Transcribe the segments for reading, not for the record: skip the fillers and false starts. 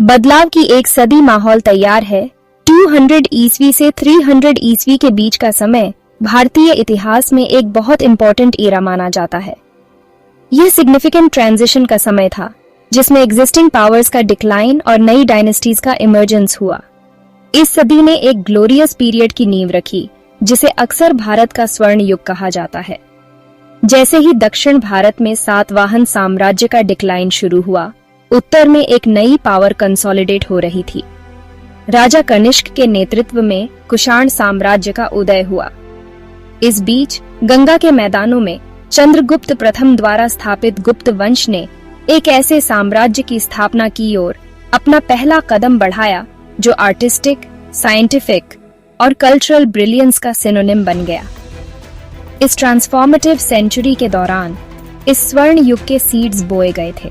बदलाव की एक सदी माहौल तैयार है। 200 ईस्वी से 300 ईस्वी के बीच का समय भारतीय इतिहास में एक बहुत इंपॉर्टेंट एरा माना जाता है। यह सिग्निफिकेंट ट्रांजिशन का समय था जिसमें एग्जिस्टिंग पावर्स का डिक्लाइन और नई डायनेस्टीज का इमर्जेंस हुआ। इस सदी ने एक ग्लोरियस पीरियड की नींव रखी जिसे अक्सर भारत का स्वर्ण युग कहा जाता है। जैसे ही दक्षिण भारत में सातवाहन साम्राज्य का डिक्लाइन शुरू हुआ, उत्तर में एक नई पावर कंसोलिडेट हो रही थी। राजा कनिष्क के नेतृत्व में कुषाण साम्राज्य का उदय हुआ। इस बीच गंगा के मैदानों में चंद्रगुप्त प्रथम द्वारा स्थापित गुप्त वंश ने एक ऐसे साम्राज्य की स्थापना की ओर अपना पहला कदम बढ़ाया जो आर्टिस्टिक, साइंटिफिक और कल्चरल ब्रिलियंस का सिनोनिम बन गया। इस ट्रांसफॉर्मेटिव सेंचुरी के दौरान इस स्वर्ण युग के सीड्स बोए गए थे।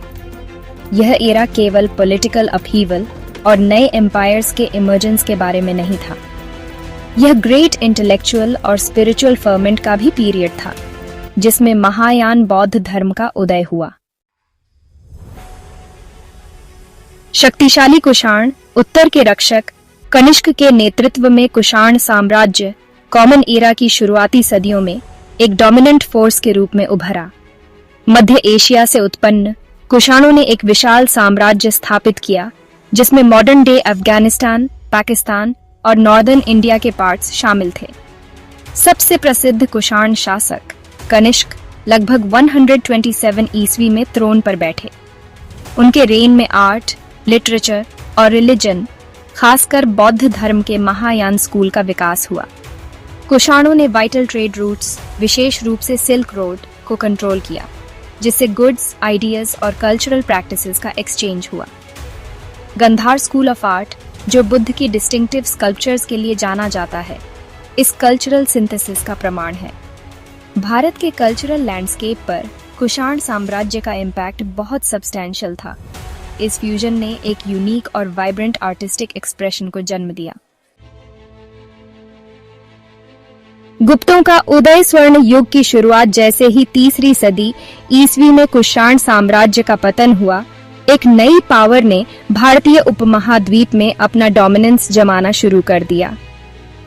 यह एरा केवल पॉलिटिकल अपहीवल और नए एम्पायर्स के इमर्जेंस के बारे में नहीं था। यह ग्रेट इंटेलेक्चुअल और स्पिरिचुअल फर्मेंट का भी पीरियड था जिसमें महायान बौद्ध धर्म का उदय हुआ। शक्तिशाली कुषाण उत्तर के रक्षक कनिष्क के नेतृत्व में कुषाण साम्राज्य कॉमन एरा की शुरुआती सदियों में एक डोमिनेंट फोर्स के रूप में उभरा। मध्य एशिया से उत्पन्न कुषाणों ने एक विशाल साम्राज्य स्थापित किया जिसमें मॉडर्न डे अफगानिस्तान, पाकिस्तान और नॉर्दर्न इंडिया के पार्ट्स शामिल थे। सबसे प्रसिद्ध कुषाण शासक कनिष्क लगभग 127 ईस्वी में थ्रोन पर बैठे। उनके रेन में आर्ट, लिटरेचर और रिलीजन, खासकर बौद्ध धर्म के महायान स्कूल का विकास हुआ। कुषाणों ने वाइटल ट्रेड रूट्स, विशेष रूप से सिल्क रोड को कंट्रोल किया, जिससे गुड्स, आइडियाज और कल्चरल प्रैक्टिसेस का एक्सचेंज हुआ। गंधार स्कूल ऑफ आर्ट, जो बुद्ध की डिस्टिंक्टिव स्कल्पचर्स के लिए जाना जाता है, इस कल्चरल सिंथेसिस का प्रमाण है। भारत के कल्चरल लैंडस्केप पर कुषाण साम्राज्य का इम्पैक्ट बहुत सब्सटैंशियल था। इस फ्यूजन ने एक यूनिक और वाइब्रेंट आर्टिस्टिक एक्सप्रेशन को जन्म दिया। गुप्तों का उदय स्वर्ण युग की शुरुआत जैसे ही तीसरी सदी ईस्वी में कुषाण साम्राज्य का पतन हुआ, एक नई पावर ने भारतीय उपमहाद्वीप में अपना डोमिनेंस जमाना शुरू कर दिया।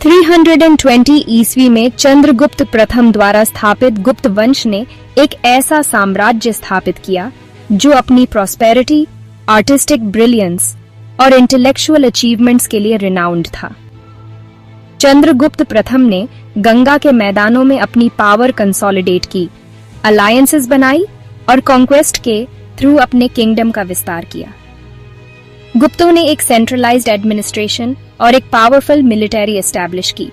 320 ईस्वी में चंद्रगुप्त प्रथम द्वारा स्थापित गुप्त वंश ने एक ऐसा साम्राज्य स्थापित किया जो अपनी प्रॉस्पेरिटी, आर्टिस्टिक ब्रिलियंस और इंटेलेक्चुअल अचीवमेंट्स के लिए रिनाउंड था। चंद्रगुप्त प्रथम ने गंगा के मैदानों में अपनी पावर कंसोलिडेट की, अलायंसेस बनाई और कॉन्क्वेस्ट के थ्रू अपने किंगडम का विस्तार किया। गुप्तों ने एक सेंट्रलाइज्ड एडमिनिस्ट्रेशन और एक पावरफुल मिलिट्री एस्टैब्लिश की,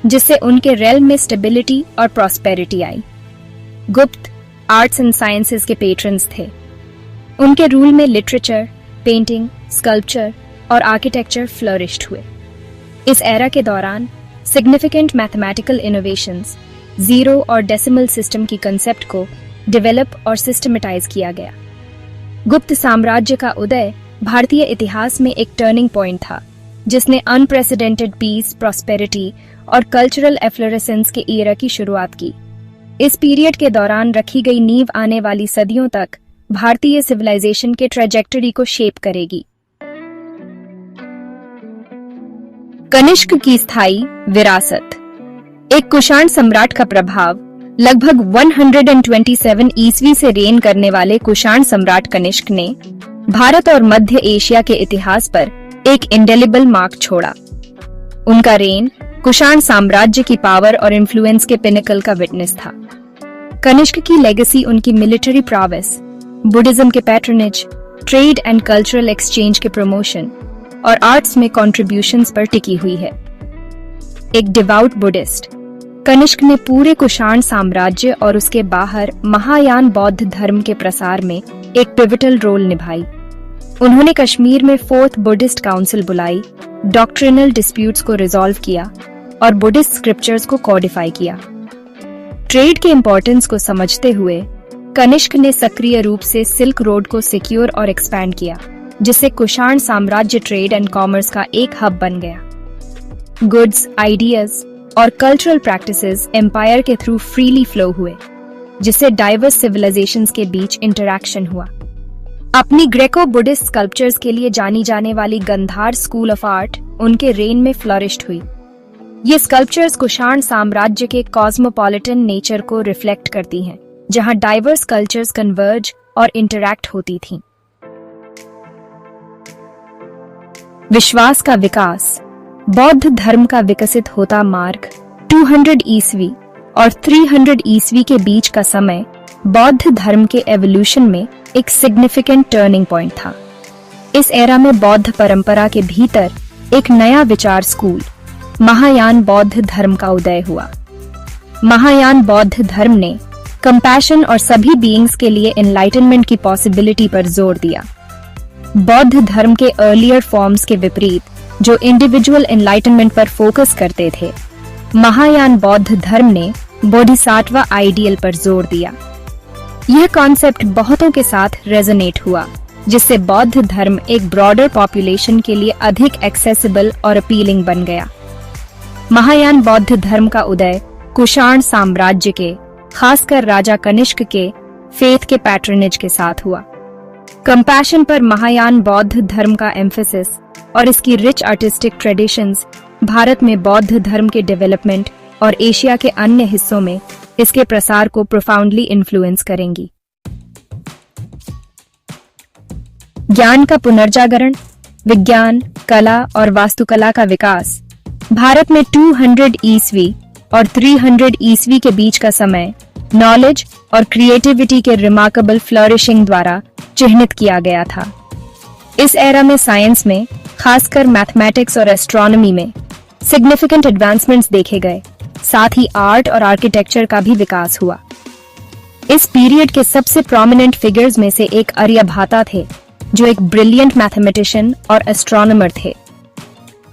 जिससे उनके रेल्म में स्टेबिलिटी और प्रॉस्पेरिटी आई। गुप्त आर्ट्स एंड साइंसेस के पेट्रन्स थे। उनके रूल में लिटरेचर, पेंटिंग, स्कल्पचर और आर्किटेक्चर फ्लरिश्ड हुए। इस एरा के दौरान सिग्निफिकेंट मैथमेटिकल इनोवेशंस, जीरो और डेसिमल सिस्टम की कंसेप्ट को डेवलप और सिस्टमेटाइज किया गया। गुप्त साम्राज्य का उदय भारतीय इतिहास में एक टर्निंग पॉइंट था जिसने अनप्रेसिडेंटेड पीस, प्रॉस्पेरिटी और कल्चरल एफ्लोरेसेंस के एरा की शुरुआत की। इस पीरियड के दौरान रखी गई नींव आने वाली सदियों तक भारतीय सिविलाइजेशन के ट्रैजेक्टरी को शेप करेगी। कनिष्क की स्थायी विरासत। एक कुषाण सम्राट का प्रभाव लगभग 127 ईस्वी से रेन करने वाले कुषाण सम्राट कनिष्क ने भारत और मध्य एशिया के इतिहास पर एक इंडेलिबल मार्क छोड़ा। उनका रेन कुषाण साम्राज्य की पावर और इन्फ्लुएंस के पिनेकल का विटनेस था। कनिष्क की लेगेसी उनकी मिलिट्री प्रावेस, बुद्धिज्म के patronage, trade and cultural exchange के प्रमोशन और आर्ट्स में कॉन्ट्रीब्यूशंस पर टिकी हुई है। एक डिवाउट बुद्धिस्ट, कनिष्क ने पूरे कुषाण साम्राज्य और उसके बाहर महायान बौद्ध धर्म के प्रसार में एक पिवटल रोल निभाई। उन्होंने कश्मीर में फोर्थ बुद्धिस्ट काउंसिल बुलाई, डॉक्ट्रिनल डिस्प्यूट्स को रिजॉल्व किया और बुद्धिस्ट स्क्रिप्चर्स को कोडिफाई किया। ट्रेड के इंपॉर्टेंस को समझते हुए कनिष्क ने सक्रिय रूप से सिल्क रोड को सिक्योर और एक्सपैंड किया, जिससे कुषाण साम्राज्य ट्रेड एंड कॉमर्स का एक हब बन गया। गुड्स, आइडियाज और कल्चरल प्रैक्टिसेस एम्पायर के थ्रू फ्रीली फ्लो हुए, जिससे डाइवर्स सिविलाइजेशंस के बीच इंटरैक्शन हुआ। अपनी ग्रेको बुद्धिस्ट स्कल्पचर्स के लिए जानी जाने वाली गंधार स्कूल ऑफ आर्ट उनके रेन में फ्लरिश्ड हुई। ये स्कल्पचर्स कुषाण साम्राज्य के कॉस्मोपॉलिटन नेचर को रिफ्लेक्ट करती हैं, जहां डाइवर्स कल्चर्स कन्वर्ज और इंटरैक्ट होती थीं। विश्वास का विकास। बौद्ध धर्म का विकसित होता मार्ग 200 ईस्वी और 300 ईस्वी के बीच का समय बौद्ध धर्म के एवोल्यूशन में एक सिग्निफिकेंट टर्निंग पॉइंट था। इस एरा में बौद्ध परंपरा के भीतर एक नया विचार स्कूल महायान बौद्ध धर्म का उदय हुआ। महायान बौद्ध धर्म ने कंपैशन और सभी बीइंग्स के लिए एनलाइटनमेंट की पॉसिबिलिटी पर जोर दिया। बौद्ध धर्म के अर्लियर फॉर्म्स के विपरीत, जो इंडिविजुअल एनलाइटनमेंट पर फोकस करते थे, महायान बौद्ध धर्म ने बोधिसत्व आइडियल पर जोर दिया। यह कॉन्सेप्ट बहुतों के साथ रेजोनेट हुआ, जिससे बौद्ध धर्म एक ब्रॉडर पॉपुलेशन के लिए अधिक एक्सेसिबल और अपीलिंग बन गया। महायान बौद्ध धर्म का उदय कुषाण साम्राज्य के, खासकर राजा कनिष्क के फेथ के पैट्रनेज के साथ हुआ। कंपैशन पर महायान बौद्ध धर्म का एम्फेसिस और इसकी रिच आर्टिस्टिक ट्रेडिशंस भारत में बौद्ध धर्म के डेवलपमेंट और एशिया के अन्य हिस्सों में इसके प्रसार को प्रोफाउंडली इन्फ्लुएंस करेंगी। ज्ञान का पुनर्जागरण। विज्ञान, कला और वास्तुकला का विकास। भारत में 200 ईस्वी और 300 ईस्वी के बीच का समय नॉलेज और क्रिएटिविटी के रिमार्केबल फ्लरिशिंग द्वारा चिह्नित किया गया था। इस एरा में साइंस में, खासकर मैथमेटिक्स और एस्ट्रोनॉमी में सिग्निफिकेंट एडवांसमेंट्स देखे गए। साथ ही आर्ट और आर्किटेक्चर का भी विकास हुआ। इस पीरियड के सबसे प्रोमिनेंट फिगर्स में से एक आर्यभट्ट थे, जो एक ब्रिलियंट मैथमेटिशियन और एस्ट्रोनॉमर थे।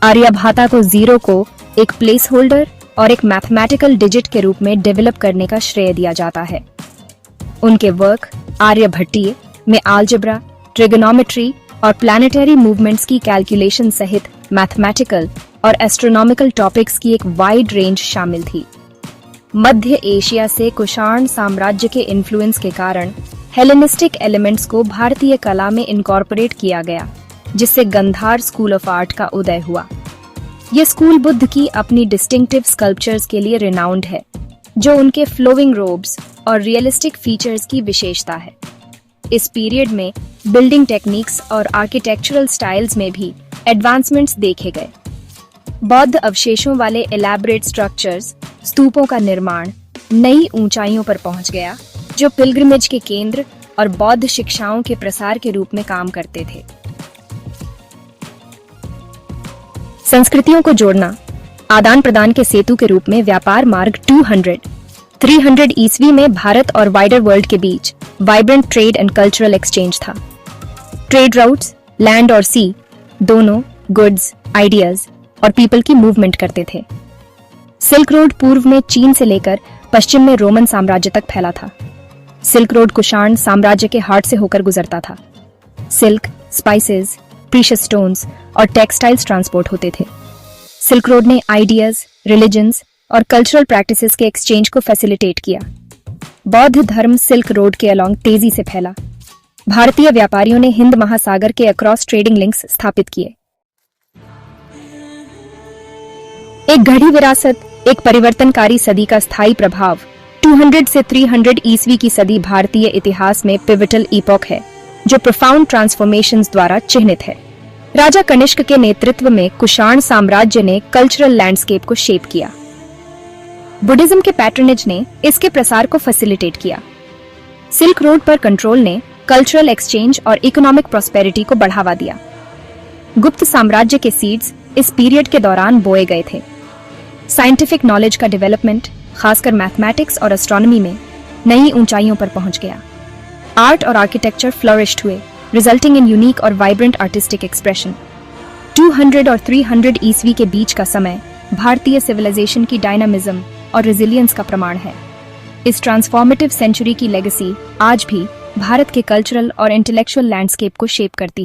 आर्यभट्ट को जीरो को एक प्लेस होल्डर और एक मैथमेटिकल डिजिट के रूप में डेवलप करने का श्रेय दिया जाता है। उनके वर्क आर्यभट्टीय में अलजेब्रा, ट्रिगोनोमेट्री और प्लैनेटरी मूवमेंट्स की कैलकुलेशन सहित मैथमेटिकल और एस्ट्रोनॉमिकल टॉपिक्स की एक वाइड रेंज शामिल थी। मध्य एशिया से कुषाण साम्राज्य के इन्फ्लुएंस के कारण हेलेनिस्टिक एलिमेंट्स को भारतीय कला में इनकॉर्पोरेट किया गया, जिससे गंधार स्कूल ऑफ आर्ट का उदय हुआ। यह स्कूल बुद्ध की अपनी डिस्टिंक्टिव स्कल्पचर्स के लिए रिनाउंड है, जो उनके फ्लोइंग रोब्स और रियलिस्टिक फीचर्स की विशेषता है। इस पीरियड में बिल्डिंग टेक्निक्स और आर्किटेक्चरल स्टाइल्स में भी एडवांसमेंट्स देखे गए। बौद्ध अवशेषों वाले एलैबोरेट स्ट्रक्चर्स, स्तूपों का निर्माण नई ऊंचाइयों पर पहुंच गया, जो पिलग्रिमेज के केंद्र और बौद्ध शिक्षाओं के प्रसार के रूप में काम करते थे। संस्कृतियों को जोड़ना। आदान प्रदान के सेतु के रूप में व्यापार मार्ग 200-300 ईस्वी में भारत और वाइडर वर्ल्ड के बीच vibrant trade and cultural exchange था। ट्रेड राउट्स लैंड और सी दोनों गुड्स, आइडियाज और पीपल की मूवमेंट करते थे। सिल्क रोड पूर्व में चीन से लेकर पश्चिम में रोमन साम्राज्य तक फैला था। सिल्क रोड कुषाण साम्राज्य के हार्ट से होकर गुजरता था। सिल्क, स्पाइसेस, प्रीशियस स्टोन्स और टेक्सटाइल्स ट्रांसपोर्ट होते थे। सिल्क रोड ने आइडियाज, रिलीजन्स और कल्चरल प्रैक्टिसेस के एक्सचेंज को फैसिलिटेट किया। बौद्ध धर्म सिल्क रोड के अलोंग तेजी से फैला। भारतीय व्यापारियों ने हिंद महासागर के अक्रॉस ट्रेडिंग लिंक्स स्थापित किए। एक घड़ी विरासत, एक परिवर्तनकारी सदी का स्थायी प्रभाव। 200 से 300 ईस्वी की सदी भारतीय इतिहास में पिवटल इपोक है, जो प्रोफाउंड ट्रांसफॉर्मेशंस द्वारा चिह्नित है। राजा कनिष्क के नेतृत्व में कुषाण साम्राज्य ने कल्चरल लैंडस्केप को शेप किया। बुद्धिज्म के पैट्रनेज ने इसके प्रसार को फैसिलिटेट किया। सिल्क रोड पर कंट्रोल ने कल्चरल एक्सचेंज और इकोनॉमिक प्रॉस्पेरिटी को बढ़ावा दिया। गुप्त साम्राज्य के सीड्स इस पीरियड के दौरान बोए गए थे। साइंटिफिक नॉलेज का डेवलपमेंट, खासकर मैथमेटिक्स और एस्ट्रोनॉमी में, नई ऊंचाइयों पर पहुंच गया। आर्ट और आर्किटेक्चर फ्लरिश्ड हुए, रिजल्टिंग इन यूनिक और वाइब्रेंट आर्टिस्टिक एक्सप्रेशन। 200 और 300 ईस्वी के बीच का समय भारतीय सिविलाइजेशन की डायनामिज्म और रेजिलियंस का प्रमाण है। इस ट्रांसफॉर्मेटिव सेंचुरी की लेगेसी आज भी भारत के कल्चरल और इंटेलेक्चुअल लैंडस्केप को शेप करती है।